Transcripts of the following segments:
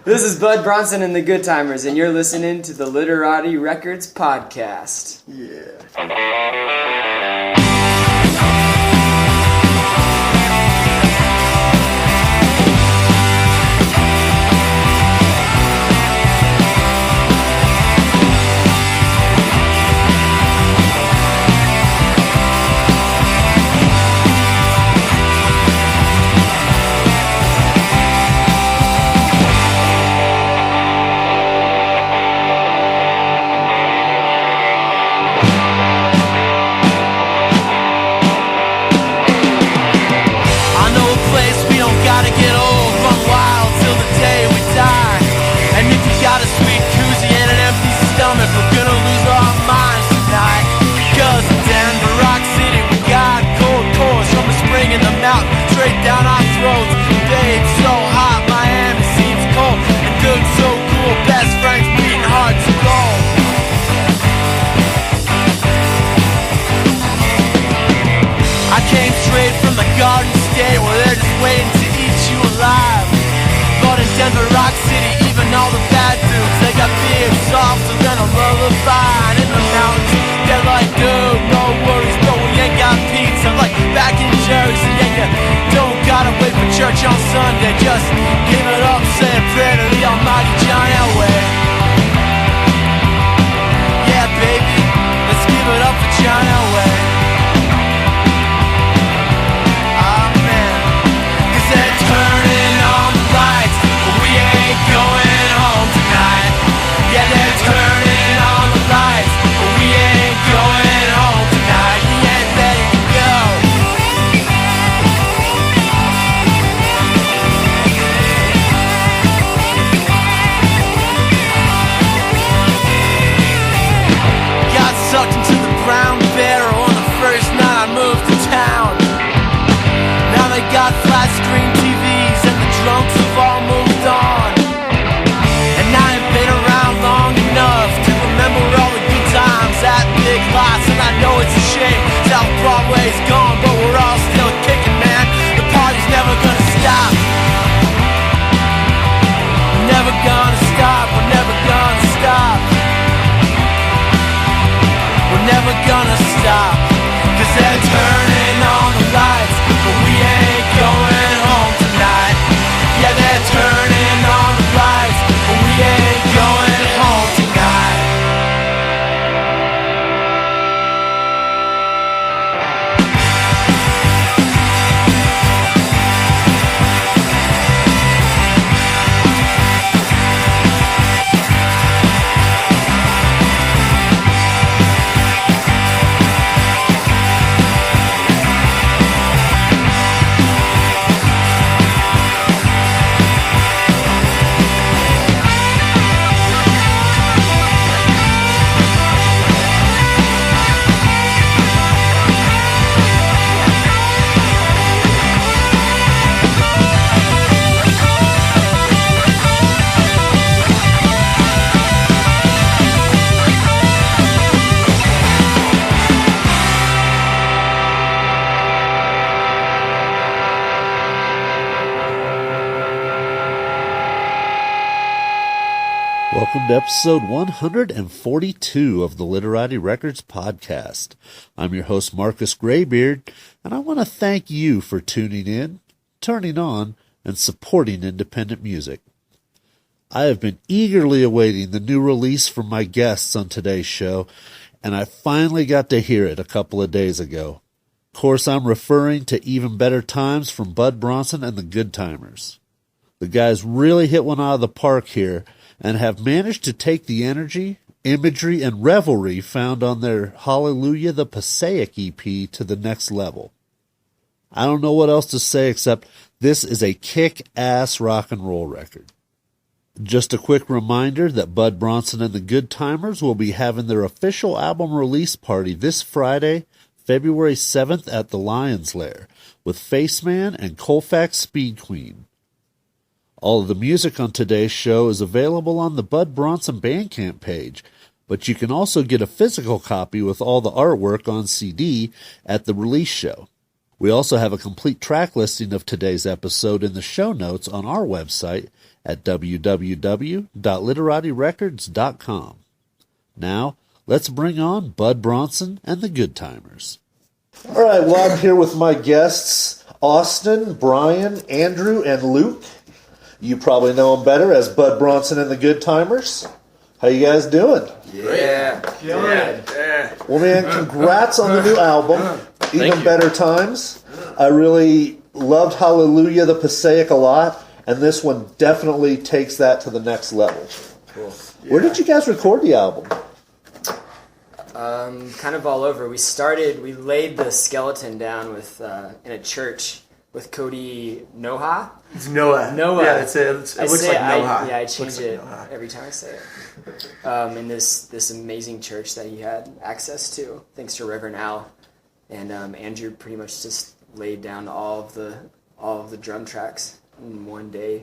This is Bud Bronson and the Good Timers, and you're listening to the Literati Records podcast. Yeah. Down our throats, babe, so hot, Miami seems cold, and good, so cool, best friends beating hard to go. I came straight from the Garden State, where they're just waiting to eat you alive. But in Denver, Rock City, even all the bad dudes, they got beards softer than a lullaby. And in the mountains, they're like, dude, no worries, but we ain't got pizza. Like back in Jersey, yeah, don't gotta wait for church on Sunday. Just give it up, say a prayer to the almighty John Elway. Yeah, baby, let's give it up for John Elway. Ah, man, 'cause they're turning on the lights, but we ain't going home tonight. Yeah, they're turning on the lights, but we ain't going home tonight. We ain't letting you go. Sucked into the brown barrel on the first night I moved to town. Now they got flat screen TVs and the drunks have all moved on. And I ain't been around long enough to remember all the good times at Big Lots. And I know it's a shame South Broadway's gone, but we're all still kicking, man. The party's never gonna stop. We're never gonna stop. We're never gonna stop. We're never gonna stop, 'cause they're turning on the lights, but we ain't going home tonight. Yeah, they're turning on the lights, but we ain't going home tonight. Welcome to episode 142 of the Literati Records podcast. I'm your host, Marcus Graybeard, and I want to thank you for tuning in, turning on, and supporting independent music. I have been eagerly awaiting the new release from my guests on today's show, and I finally got to hear it a couple of days ago. Of course, I'm referring to Even Better Times from Bud Bronson and the Good Timers. The guys really hit one out of the park here, and have managed to take the energy, imagery, and revelry found on their Hallelujah the Passaic EP to the next level. I don't know what else to say except this is a kick-ass rock and roll record. Just a quick reminder that Bud Bronson and the Good Timers will be having their official album release party this Friday, February 7th at the Lion's Lair, with Faceman and Colfax Speed Queen. All of the music on today's show is available on the Bud Bronson Bandcamp page, but you can also get a physical copy with all the artwork on CD at the release show. We also have a complete track listing of today's episode in the show notes on our website at www.literatirecords.com. Now, let's bring on Bud Bronson and the Good Timers. All right, well, I'm here with my guests, Austin, Brian, Andrew, and Luke. You probably know them better as Bud Bronson and the Good Timers. How you guys doing? Yeah. Well, man, congrats on the new album, Even Better Times. I really loved Hallelujah, the Passaic a lot, and this one definitely takes that to the next level. Cool. Where did you guys record the album? Kind of all over. We laid the skeleton down with in a church with Cody Noha. It's Noah. Yeah, it looks like Noah. I change it every time I say it. In this amazing church that he had access to, thanks to Reverend Al, and Andrew pretty much just laid down all of the drum tracks in one day.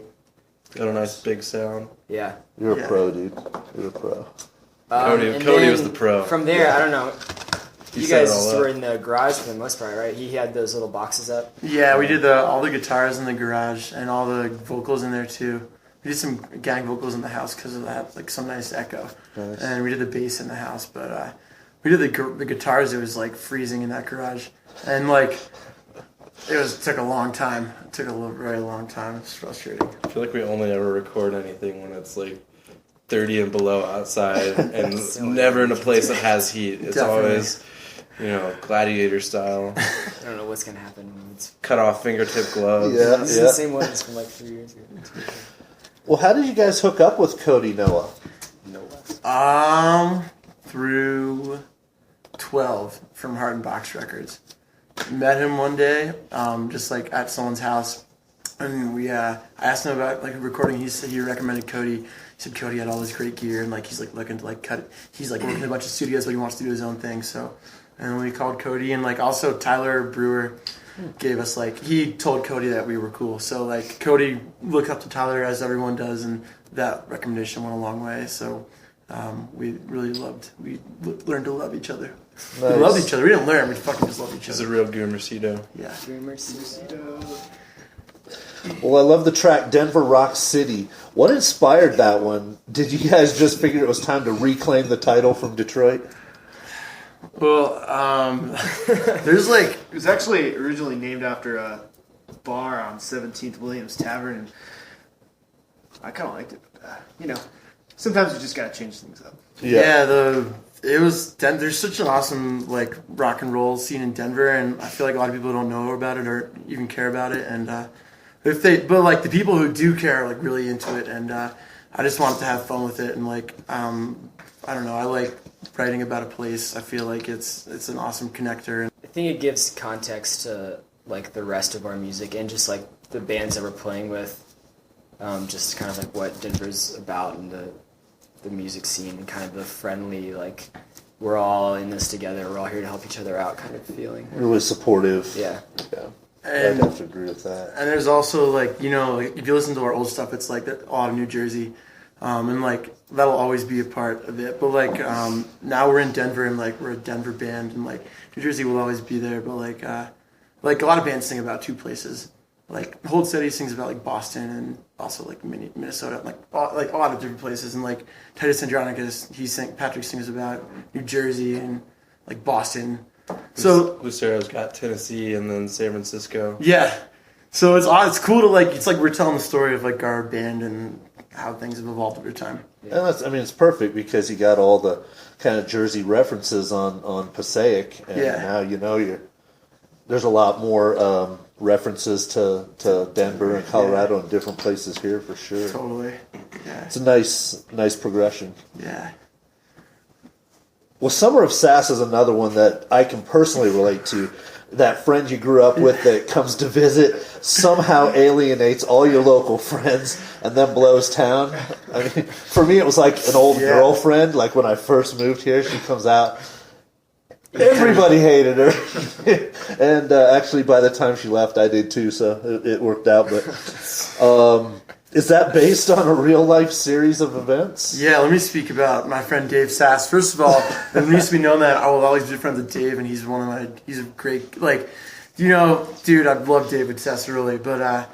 Got a nice big sound. Yeah. You're a pro, dude. You're a pro. Cody was the pro. From there, I don't know. You guys were in the garage for the most part, right? He had those little boxes up. Yeah, we did all the guitars in the garage and all the vocals in there too. We did some gang vocals in the house because of that, like some nice echo. Nice. And we did the bass in the house, but we did the guitars. It was like freezing in that garage, and like took a long time. It took a very long time. It's frustrating. I feel like we only ever record anything when it's like 30 and below outside, and never in a place that has heat. It's always, gladiator style. I don't know what's gonna happen when it's cut off fingertip gloves. Yeah, This is the same ones from like 3 years ago. Well, how did you guys hook up with Cody Noha? Through 12 from Heart and Box Records. Met him one day, just like at someone's house, and I asked him about like recording. He recommended Cody. He said Cody had all this great gear, and like he's like looking to like cut it. He's like working in a bunch of studios, but he wants to do his own thing. So, and we called Cody, and like also Tyler Brewer gave us he told Cody that we were cool. So like Cody looked up to Tyler as everyone does, and that recommendation went a long way. So we learned to love each other. Nice. We loved each other. We didn't learn. We fucking just loved each other. He's a real Goomercido. Yeah. Goomercido. Well, I love the track Denver Rock City. What inspired that one? Did you guys just figure it was time to reclaim the title from Detroit? Well, there's it was actually originally named after a bar on 17th Williams Tavern, and I kind of liked it. But, sometimes you just gotta change things up. There's such an awesome rock and roll scene in Denver, and I feel like a lot of people don't know about it or even care about it. And the people who do care are really into it, and I just want to have fun with it. And I don't know, I like writing about a place. I feel like it's an awesome connector. I think it gives context to the rest of our music and just the bands that we're playing with, just kind of what Denver's about and the music scene and kind of the friendly we're all in this together, we're all here to help each other out kind of feeling. Really supportive. Yeah. And I'd have to agree with that. And there's also if you listen to our old stuff, it's a lot of New Jersey, and that'll always be a part of it. But now we're in Denver, and we're a Denver band, and New Jersey will always be there. But a lot of bands sing about two places. Hold Steady sings about Boston and also Minnesota, and a lot of different places. And Titus Andronicus, Patrick sings about New Jersey and Boston. So Lucero's got Tennessee and then San Francisco. Yeah, so it's cool to it's we're telling the story of our band and how things have evolved over time. And it's perfect because you got all the kind of Jersey references on Passaic, and now there's a lot more references to Denver and Colorado and different places here for sure. Totally, yeah. It's a nice progression. Yeah. Well, Summer of Sass is another one that I can personally relate to. That friend you grew up with that comes to visit somehow alienates all your local friends and then blows town. I mean, for me, it was like an old girlfriend. When I first moved here, she comes out. Everybody hated her. And actually, by the time she left, I did too, so it worked out. But is that based on a real-life series of events? Yeah, let me speak about my friend Dave Sass. First of all, it needs to be known that I will always be friends with Dave, and he's he's a great, dude, I love David Sass really, but, I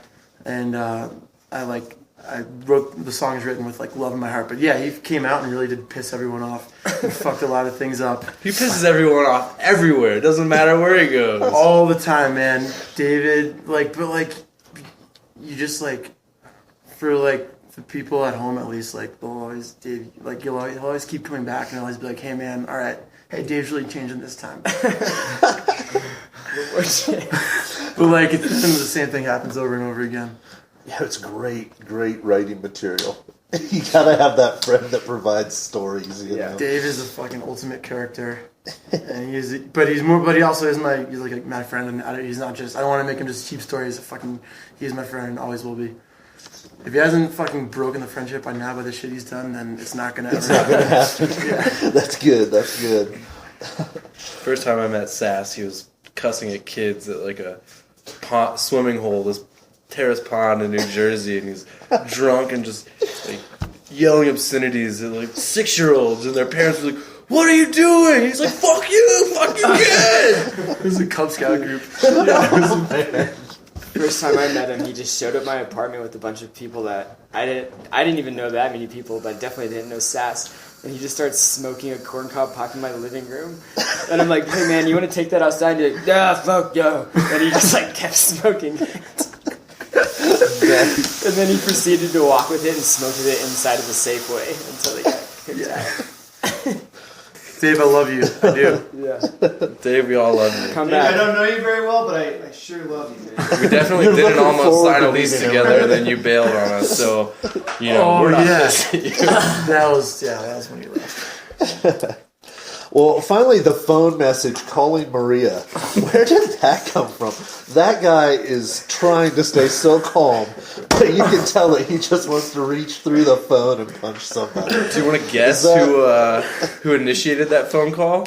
I wrote the songs written with like love in my heart. But yeah, he came out and really did piss everyone off. He fucked a lot of things up. He pisses everyone off everywhere. It doesn't matter where he goes. All the time, man. David, you just for the people at home at least, they'll always, Dave, he'll always keep coming back and he'll always be like, hey man, all right, hey, Dave's really changing this time. But it's the same thing happens over and over again. Yeah, it's great writing material. You gotta have that friend that provides stories. You know? Dave is the fucking ultimate character, and he also is my friend, and he's not just. I don't want to make him just cheap stories. He's my friend and always will be. If he hasn't fucking broken the friendship by now by the shit he's done, then it's not gonna ever happen. Yeah. That's good. First time I met Sass, he was cussing at kids at a swimming hole, this terrace pond in New Jersey, and he's drunk and just yelling obscenities at 6-year-olds, and their parents were like, "What are you doing?" He's like, "Fuck you, kid!" It was a Cub Scout group. First time I met him, he just showed up my apartment with a bunch of people that I didn't even know that many people, but definitely didn't know Sass. And he just starts smoking a corncob pipe in my living room. And I'm like, "Hey man, you want to take that outside?" And he's like, "Nah, fuck yo." And he just kept smoking it. And then he proceeded to walk with it and smoke with it inside of the Safeway until they got kicked out. Dave, I love you. I do. Yeah. Dave, we all love you. Come Dave, back. I don't know you very well, but I sure love you, man. We definitely didn't almost sign a lease together, and then you bailed on us. So, we're not missing you. That was when you left. Well, finally, the phone message calling Maria. Where did that come from? That guy is trying to stay so calm, but you can tell that he just wants to reach through the phone and punch somebody. Do you want to guess who initiated that phone call?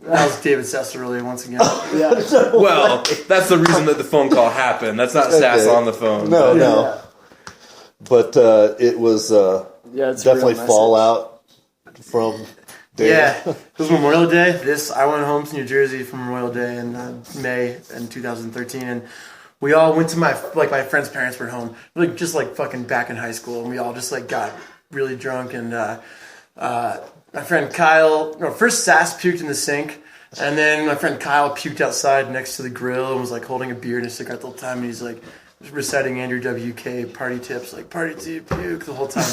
That was David Sasserly once again. Well, that's the reason that the phone call happened. That's not Sass on the phone. No. Yeah. But it was definitely fallout from Dave. Yeah, it was Memorial Day. I went home to New Jersey for Memorial Day in May in 2013, and we all went to my friend's parents were home, fucking back in high school, and we all just got really drunk, and my friend Kyle, first Sass puked in the sink, and then my friend Kyle puked outside next to the grill and was holding a beer and a cigarette the whole time, and he's reciting Andrew WK party tips, party to puke the whole time.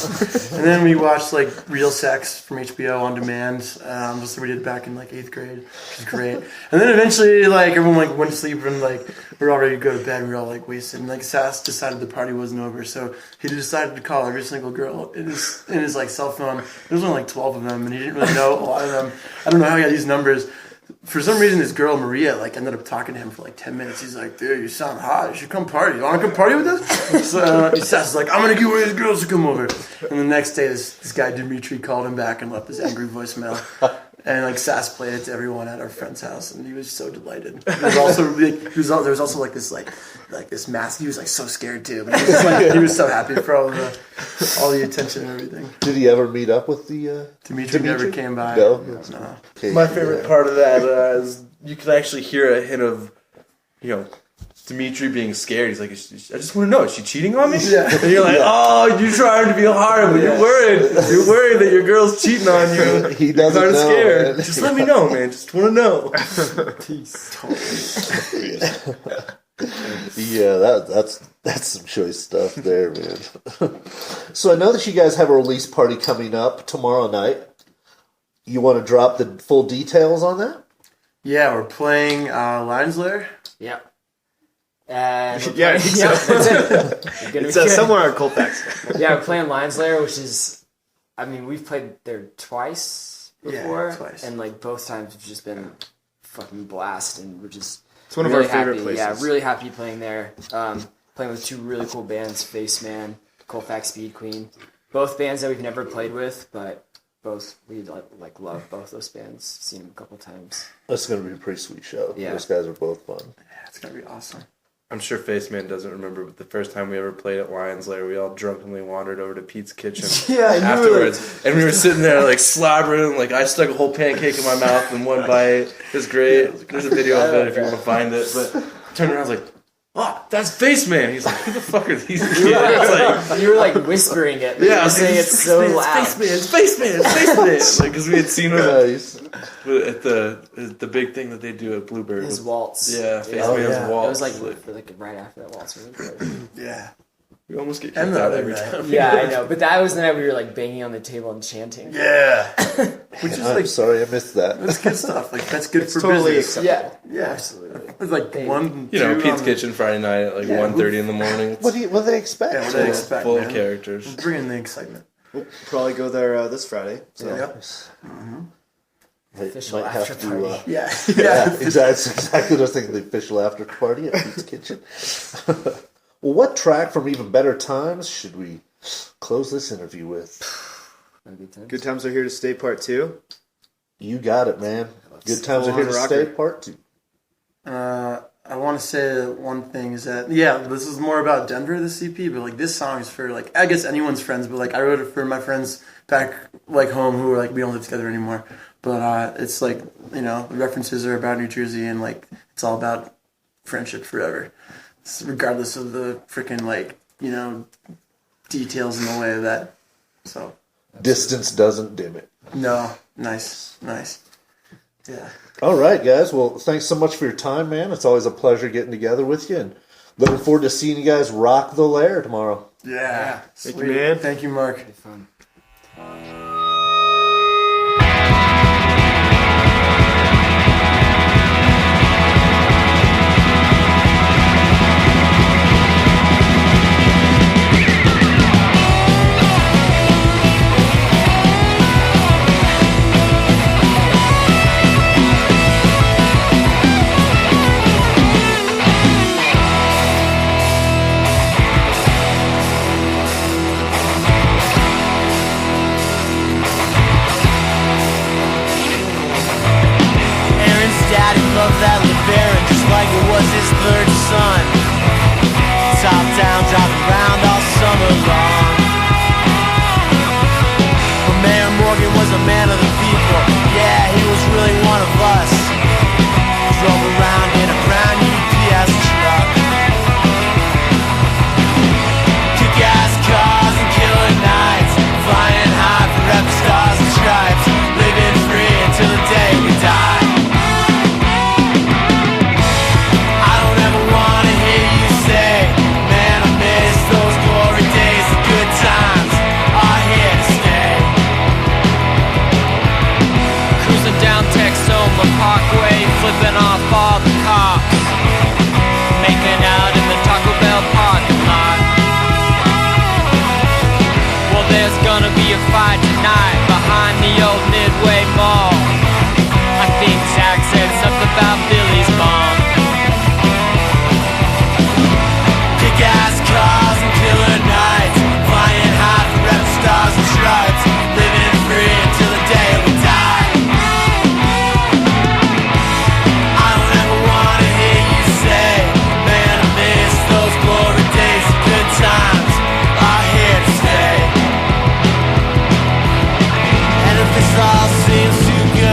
And then we watched Real Sex from HBO on demand, just like we did back in 8th grade, which is great. And then eventually everyone went to sleep and we were all ready to go to bed and we were all wasted. And Sass decided the party wasn't over, so he decided to call every single girl in his cell phone. There was only 12 of them, and he didn't really know a lot of them. I don't know how he got these numbers. For some reason, this girl, Maria, ended up talking to him for 10 minutes. He's like, "Dude, you sound hot. You should come party. You want to come party with us?" So Sass is like, "I'm going to get one of these girls to come over." And the next day, this guy, Dimitri, called him back and left this angry voicemail. And Sass played it to everyone at our friend's house, and he was so delighted. There was also this mask. He was so scared too, but he was so happy for all the attention and everything. Did he ever meet up with the Dimitri never came by. No. No. My favorite part of that is you could actually hear a hint of, Dimitri being scared. He's like, "I just want to know, is she cheating on me?" Yeah. And you're like, "Oh, you're trying to be hard, but you're worried. You're worried that your girl's cheating on you." He doesn't kind of know, scared. man. Just let me know, man. Just want to know. Yeah, that's some choice stuff there, man. So I know that you guys have a release party coming up tomorrow night. You want to drop the full details on that? Yeah, we're playing Lions Lair. Yeah. That's it. It's somewhere on Colfax. Yeah, we're playing Lions Lair, which is, we've played there twice before. Yeah, twice. And both times have just been fucking blast, and we're just It's one of really our favorite happy. places. Yeah, really happy playing there. Playing with two really cool bands, Face Man, Colfax Speed Queen. Both bands that we've never played with, but we love both those bands. Seen them a couple times. That's going to be a pretty sweet show. Yeah. Those guys are both fun. Yeah, it's gonna be awesome. I'm sure Faceman doesn't remember, but the first time we ever played at Lions Lair, we all drunkenly wandered over to Pete's kitchen afterwards. And we were sitting there slobbering, I stuck a whole pancake in my mouth in one bite. It was great. There's a video of it if you want to find it. But I turned around, I was like, "Oh, that's Spaceman." He's like, "Who the fuck are these kids?" Like, You were like whispering it. But you were saying it so loud. Spaceman. Like, because we had seen him Nice. at the big thing that they do at Bluebird. His with- waltz. Yeah, Spaceman's Oh, yeah. waltz. It was like right after that waltz. Yeah. we almost get And kicked the out other every night. time. Yeah, I know. But that was the night we were like banging on the table and chanting. Yeah. Which is I'm like, sorry I missed that. that's good stuff. Like, that's good It's for totally business. acceptable. Yeah, Yeah. absolutely. It's like one, You know, two Pete's on- Kitchen Friday night at like Yeah, 1:30 in the morning. It's What do they expect? Yeah, what do they expect, full man? of characters. Bring in the excitement. We'll probably go there this Friday. So. Yep. They Official might have after to, party. Yeah. yeah, exactly. That's exactly what I was thinking. The official after party at Pete's Kitchen. Well, what track from Even Better Times should we close this interview with? Good Times Are Here to Stay Part 2. You got it, man. Good Times Are Here to Full-on Stay, rocker. Part 2. I want to say that one thing is that, yeah, this is more about Denver, this EP, but like this song is for like, I guess anyone's friends, but like I wrote it for my friends back like home who are like, we don't live together anymore. But it's like, you know, the references are about New Jersey and like, it's all about friendship forever. It's regardless of the freaking like, you know, details in the way of that. So, Distance doesn't dim it. no, nice. Yeah. All right, guys. Well, thanks so much for your time, man. It's always a pleasure getting together with you, and looking forward to seeing you guys rock the lair tomorrow. Yeah. Thank you, Sweet. man. Thank you, Mark. Fun. Aaron's daddy loved that LeBaron just like it was his third son. Top down, driving around all summer long. But Mayor Morgan was a man of the people. Yeah, he was really one of us. Drove around in a brown UPS truck. Kick-ass cars and killer nights, flying high for rep stars and stripes, living free until the day we die. I don't ever wanna hear you say, man, I miss those glory days. The good times are here to stay. Cruising down Texoma Parkway, flipping off all the cops, making out in the Taco Bell parking lot. Well, there's gonna be a fight tonight behind the old Midway Mall. I think Zach said something about Billy's mom. Kick-ass cars and killer nights, flying high for rep stars and stripes, living free until the day we die. I don't ever wanna hear you say, man, I miss those glory days. The good times are here to stay. And if this all seems too good,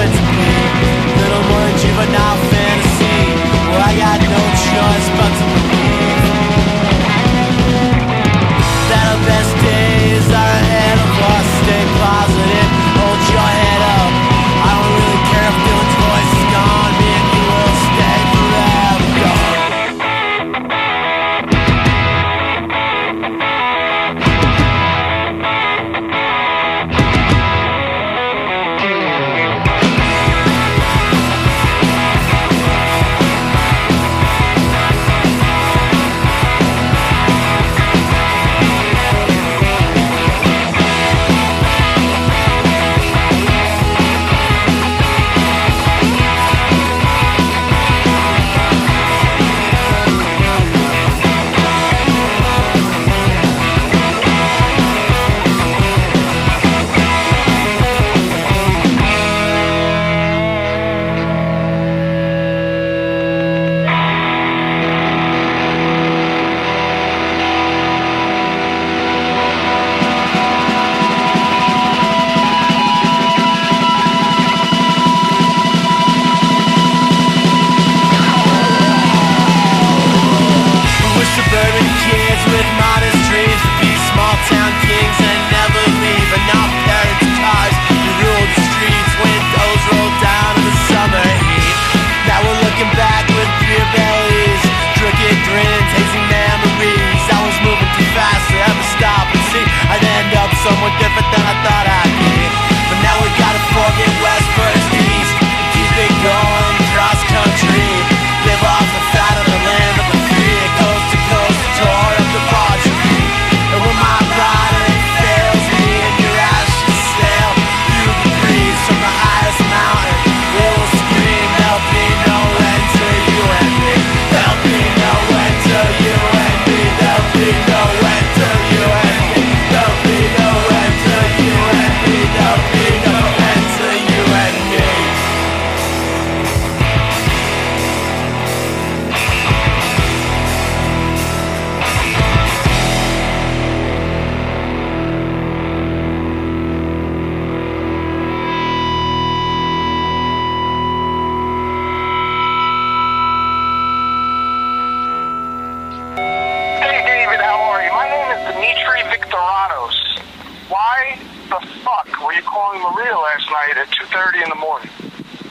the fuck were you calling Maria last night at 2:30 in the morning?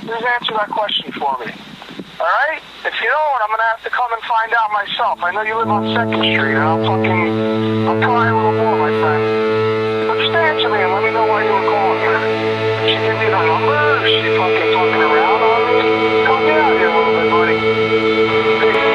Please answer that question for me. Alright? If you don't, I'm gonna have to come and find out myself. I know you live on 2nd Street, and I'll try a little more, my friend. But just answer me and let me know why you were calling her. Did she give you the number? Is she fucking around on me? Help me out here a little bit, buddy. Peace.